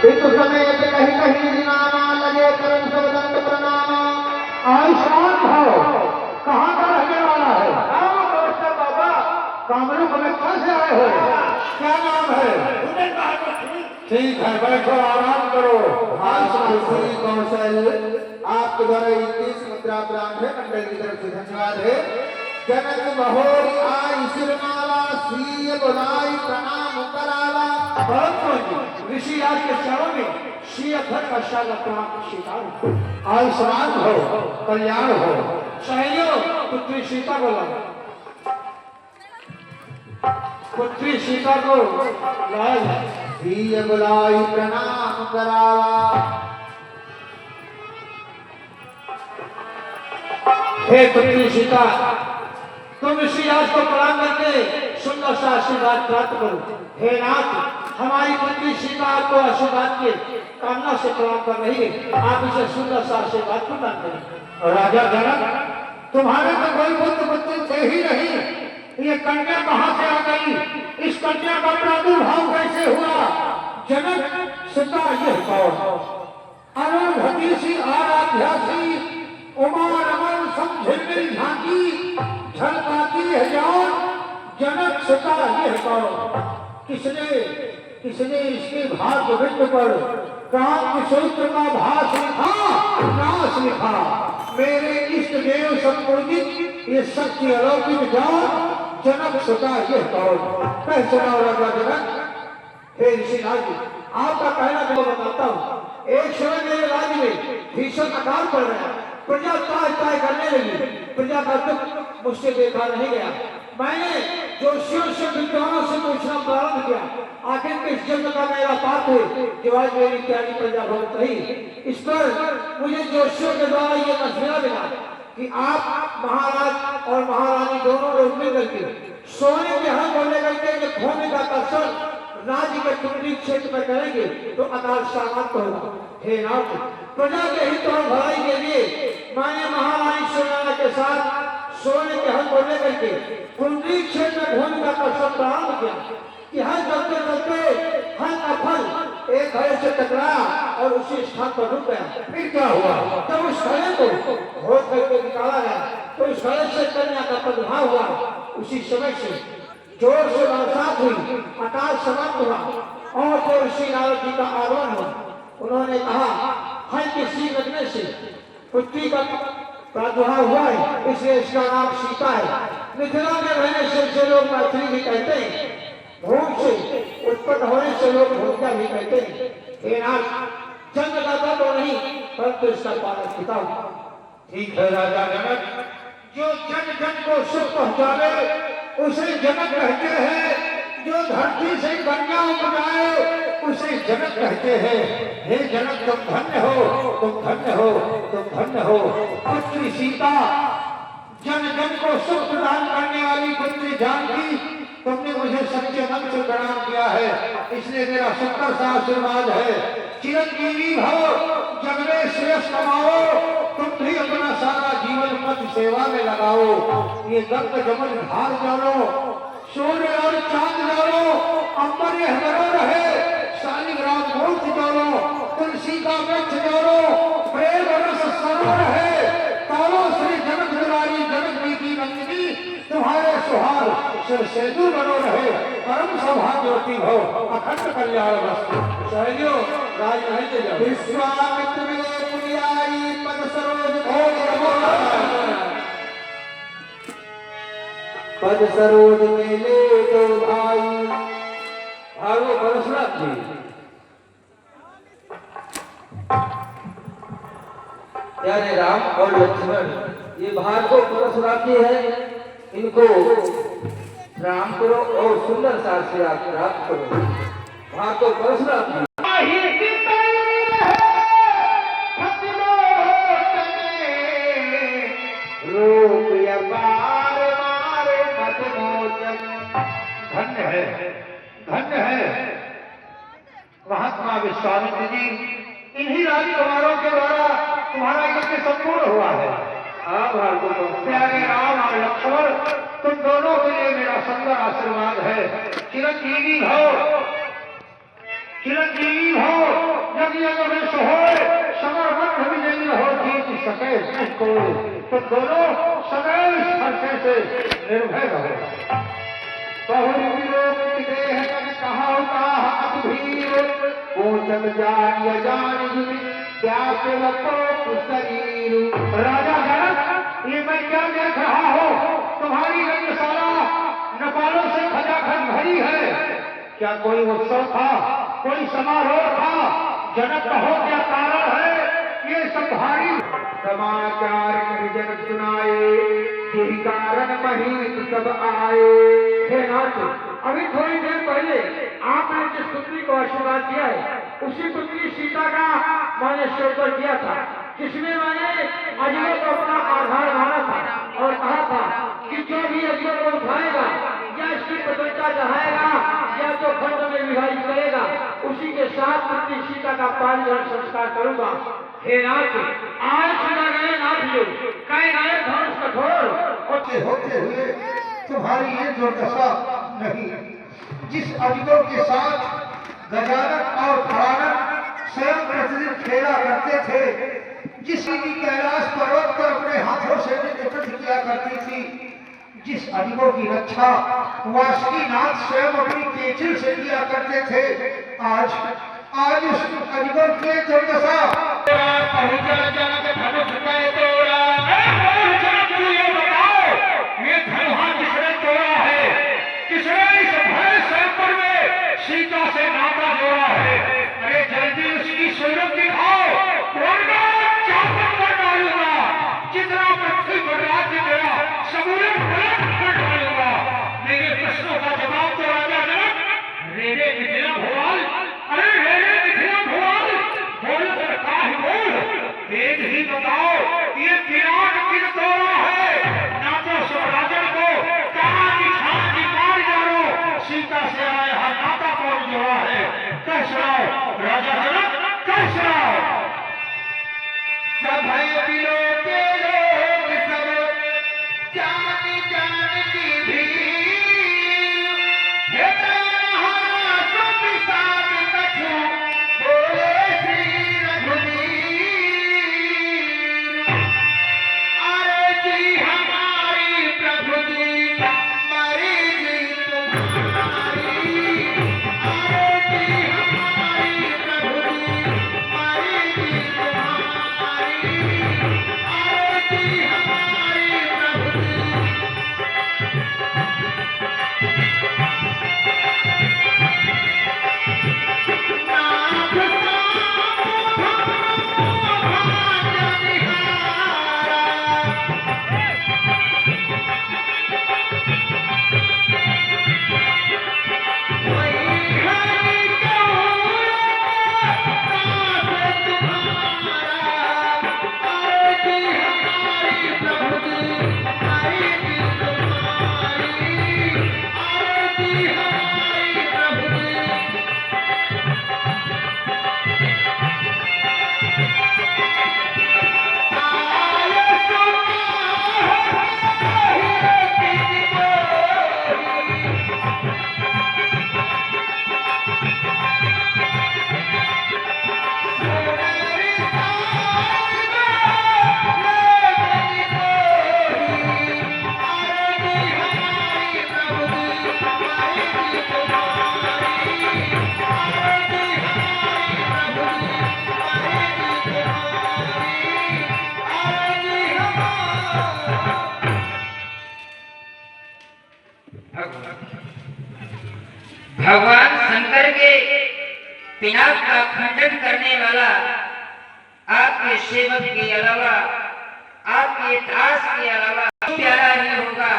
इस समय कहीं कहीं दिनाना लगे करम सब दंड प्रणामा। आयुष्मान भाव कहाँ का रहने वाला है? बाबा कामरूप कमेक्षा से आए हो? क्या नाम है? ठीक है, बैठो आराम करो। श्री कौशल आपके द्वारा 21 मुद्रा प्रदान है, मंडल की तरफ से धन्यवाद है। जनक बहोरी आई सिरमाला सीय बुलाई प्रणाम करावा। ऋषि राज के चरणों में श्री अधर का शाला प्रणाम स्वीकार। आयुष्मान हो, कल्याण हो। सहेलियों, पुत्री सीता को लाओ, पुत्री सीता को लाया। सीय बुलाई प्रणाम करावा। हे पुत्री सीता, तुम ऋषि राज को प्रणाम करके सुंदर सा आशीर्वाद प्राप्त करो। हे नाथ, हमारी पुत्री सीता आपको आशीर्वाद के कामना से प्रणाम कर रही है, आप इसे सुंदर सा आशीर्वाद प्रदान करें। राजा जनक, तुम्हारे तो कोई पुत्र पुत्री थे ही नहीं, ये कन्या कहाँ से आ गई? इस कन्या का प्रादुर्भाव कैसे हुआ? जनक सीता ये कौन? अरुंधति सी आराध्यासी उमा रमन समझिल झांकी झलकाती है जान। जनक सीता ये कौन? किसने इसके भाग्य बिंद पर कांति सूत्र का भाष लिखा, नाश लिखा? मेरे इष्ट देव संपूजित ये सत्य अलौकिक जान। जनक सीता ये कौन? कह सुनाओ राजा जनक। हे ऋषिराज, आपका कहना मैं बताता हूँ। एक समय मेरे राज्य में भीषण अकाल पड़ गया, प्रजा ताय करने लगी, प्रजा का दुख मुझसे देखा नहीं गया। मैंने जोशियों से विद्वानों से पूछना प्रारंभ किया, आखिर किस जन्म का मेरा पाप है जो आज मेरी प्यारी प्रजा भोगत रही। इस पर मुझे जोशियों के द्वारा ये मशवरा मिला कि आप महाराज और महारानी दोनों लोग मिल करके सोने के हल को लेकर के खोने का कसर राज्य के कुंडली क्षेत्र में करेंगे तो अकाल सामंत होगा। हे नाथ, प्रजा के हित और भलाई के लिए मैंने महारानी सोनाना के साथ सोने के हल को लेकर के कुंडली क्षेत्र में घूमने का कसर प्रारंभ किया कि हर चलते चलते हल का फल एक घड़े से टकराया और उसी स्थान पर रुक गया। फिर क्या हुआ? जब उस घड़े को घोट करके निकाला गया तो उस घड़े से कन्या का प्रादुर्भाव हुआ। उसी समय से जोर से बरसात हुई, आकाश समाप्त हुआ और तो ऋषि नारद जी का आगमन हुआ। उन्होंने कहा, हल के सी लगने से पुत्री का प्रादुर्भाव हुआ है, इसलिए इसका नाम सीता है। मिथिला में रहने से लोग मैथिली भी कहते हैं, भूम से उत्पन्न होने से लोग भूमिका भी कहते हैं। हे नाथ, जन्मदाता तो नहीं परंतु इसका पालन पिता हूँ। ठीक है राजा जनक, जो जन जन को सुख पहुंचावे उसे जनक कहते हैं, जो धरती से कन्या उपजाए उसे जनक कहते हैं। हे जनक, तुम धन्य हो, तुम धन्य हो, तुम धन्य हो। पुत्री सीता, जन जन को सुख प्रदान करने वाली पुत्री जानकी, तुमने मुझे सच्चे मन से प्रणाम किया है, इसलिए मेरा सुंदर सा आशीर्वाद है। चिरंजीवी भव, जग में श्रेष्ठ कमाओ, तुम भी अपना सारा जीवन पद सेवा में लगाओ। ये गंग जमन धार जानो, सूर्य और चांद जानो, अंबर ये हरो रहे, शालिग्राम मूर्ति जानो, तुलसी का वृक्ष जानो, प्रेम रस सरो रहे, तारो श्री जनक दुलारी जनक की नंदिनी, तुम्हारे सुहार सिर सेतु बनो रहे, परम सौभाग्यवती हो, अखंड कल्याण वस्तु। सहेलियों, राजमहल के जाओ। विश्वामित्र मिले पुण्याई पद सरोज पद सरोज मेले दो भाई। भागो परशुराम जी। प्यारे राम और लक्ष्मण, ये भार्गव परशुराम जी है, इनको प्रणाम करो और सुंदर सा आशीर्वाद प्राप्त करो। भार्गव परशुराम जी। धन्य है, धन्य है महात्मा विश्वामित्र जी, इन्हीं राजकुमारों के द्वारा तुम्हारा यज्ञ संपूर्ण हुआ है। प्यारे राम और लक्ष्मण, तुम दोनों के लिए मेरा सुंदर आशीर्वाद है। चिरंजीवी हो, चिरंजीवी हो, लगी अगर सोहे समरबंध भी नहीं हो जीत सके कोई, तो दोनों सदैव इस फरसे से निर्भय रहो। बहुरी विलोक देह मन कहा अधीर, पूछत जान जान व्याकुल को शरीर। राजा जनक, ये मैं क्या देख रहा हूँ? तुम्हारी रंगशाला नपालों से खचाखच भरी है। क्या कोई उत्सव था, कोई समारोह था? जनक कहो क्या कारण है ये सब भारी? समाचार जनक सुनाए, यही कारण महीत सब आए। हे नाथ, अभी थोड़ी देर पहले आपने जिस पुत्री को आशीर्वाद दिया है, उसी पुत्री सीता का मैंने श्रोत्र किया था, जिसमें मैंने अजगर को अपना आधार माना था और कहा था कि जो भी अजगर को उठाएगा या इसकी प्रसन्नता चाहेगा या जो खंड में विभाजित करेगा, उसी के साथ पुत्री सीता का पारिवारिक संस्कार करूंगा। हे नाथ, आज सुना गए नाथ लोग कहे गए धनुष कठोर होते हुए तुम्हारी ये दुर्दशा नहीं। जिस अजगर के साथ गजानन और भयानक स्वयं प्रतिदिन खेला करते थे, जिसकी कैलाश पर्वत पर अपने हाथों से निपट किया करती थी, जिस अजगर की रक्षा वासुकीनाथ स्वयं अपनी केचल से किया करते थे, आज उस अजगर की दुर्दशा। सीता से नाता जोड़ा है। अरे जल्दी उसकी सूरत दिखाओ, वरना चापक कर डालूंगा। जितना पृथ्वी पर राज्य मेरा समूले पलट कर डालूंगा। मेरे प्रश्नों का जवाब तो राजा जनक रे रे मिथिला भोपाल, अरे रे रे मिथिला भोपाल, बोल करता ही बोल, वेद ही बताओ ये पिरान किस तोड़ा है? ना तो स्वराजन को कहाँ दिखा दिखार जानो, सीता से आया है नाता कौन जोड़ा है? कह सुनाओ राजा जनक, कह सुनाओ। सब है दिलों के लोग सब जान जान की भीड़, हे महाराज सब साथ कछु बोले श्री रघुवीर। अरे जी हमारी प्रभु जी मरी जी तुम्हारी, अरे जी हमारी प्रभु जी मरी जी तुम्हारी, अरे जी हमारी प्रभु जी। नाथ भाग्य निहारा, वही हरि दास तुम्हारा, अरे जी हमारी प्रभु जी हरि जी तुम्हारी, अरे जी हमारी प्रभु जी। आये सुना है की बोली, मेरी सारी लेखनी बोली, अरे जी हमारी प्रभु जी हमारी जी तुम्हारी, अरे जी हमारी प्रभु जी हमारी जी तुम्हारी, अरे जी हमारी। भगवान शंकर के पिनाक का खंडन करने वाला आपके सेवक के अलावा, आपके दास के अलावा प्यारा ही होगा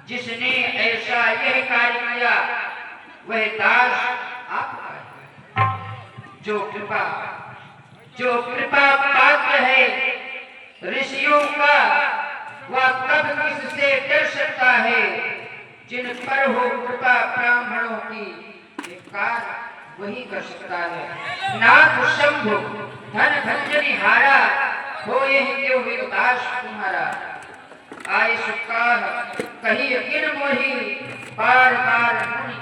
जिसने ऐसा यह कार्य किया। वह दास आपका है, जो कृपा पात्र है ऋषियों का, वह कब किससे डर सकता है? जिन पर हो कृपा ब्राह्मणों की, एक कार्य वही कर सकता है। नाथ शंभु धन भंजनी हारा, हो यही क्यों हुई उदास तुम्हारा? आय सुकाह कही किन मोही, बार बार मुनि